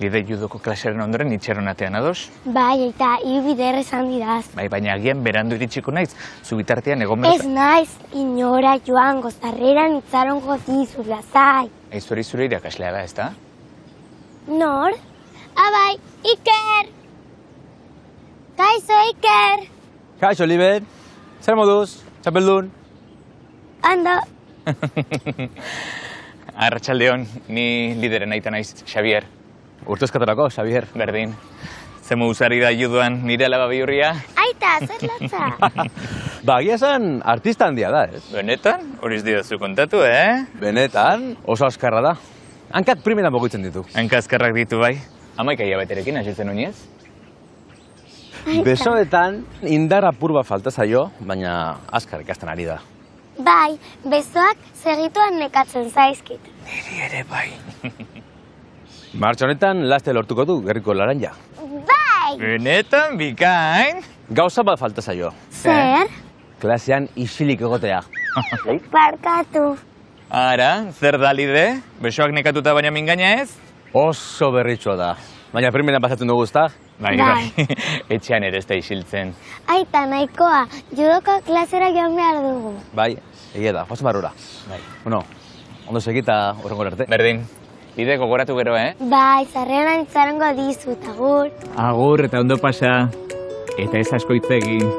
Bide judoko klasearen ondoren itxaron atean ados? Bai, eta ibilbide errezan didaz. Bai, baina agian berandu iritsiko naiz, zu bitartean egon behar... Ez naiz, inora joango, zarreran itxarongo dizu, lasai. Aizori zure irakaslea da, ezta? Nor? Abai, Iker! Kaixo, Iker! Kaixo, Liber. Zer moduz? Txapeldun? Ando. Arratsaldeon, ni lideren aita naiz, Xavier. Urtezkaterako, Xavier. Berdin. Zemu usari da juduan nire alaba bihurria? Aita, zer latza? Ba, agia esan artista handia da, ez? Benetan? Horiz didazu kontatu, Benetan, oso askarra da. Hankat primeran bogitzen ditu. Hankazkarrak ditu bai. 11 hilabeterekin hasitzen oinez? Besoetan indar apur bat falta zaio, baina askar ikasten ari da. Bai, besoak segituan nekatzen zaizkit. Niri ere bai. Martxo honetan laste lortuko du gerriko laranja. Bai! Benetan, bikain? Gauza bat falta zaio. Zer? Klasean isilik egotea. Barkatu. Ara, zer da lide? Besoak nekatuta baina mingaina ez? Oso berritxoa da. Baina primeran pasatzen dugu, ezta? Bai, Bai. bai. Etxean ere ez da isiltzen. Aita, nahikoa, judoko klasera joan behar dugu. Bai, egia da, joazen barrura. Bai. Bueno, ondo segita horrengo arte. Berdin, bide gogoratu gero, Bai, zarreran itxarongo dizu, agur. Agur eta ondo pasa. Eta ez asko hitz egin.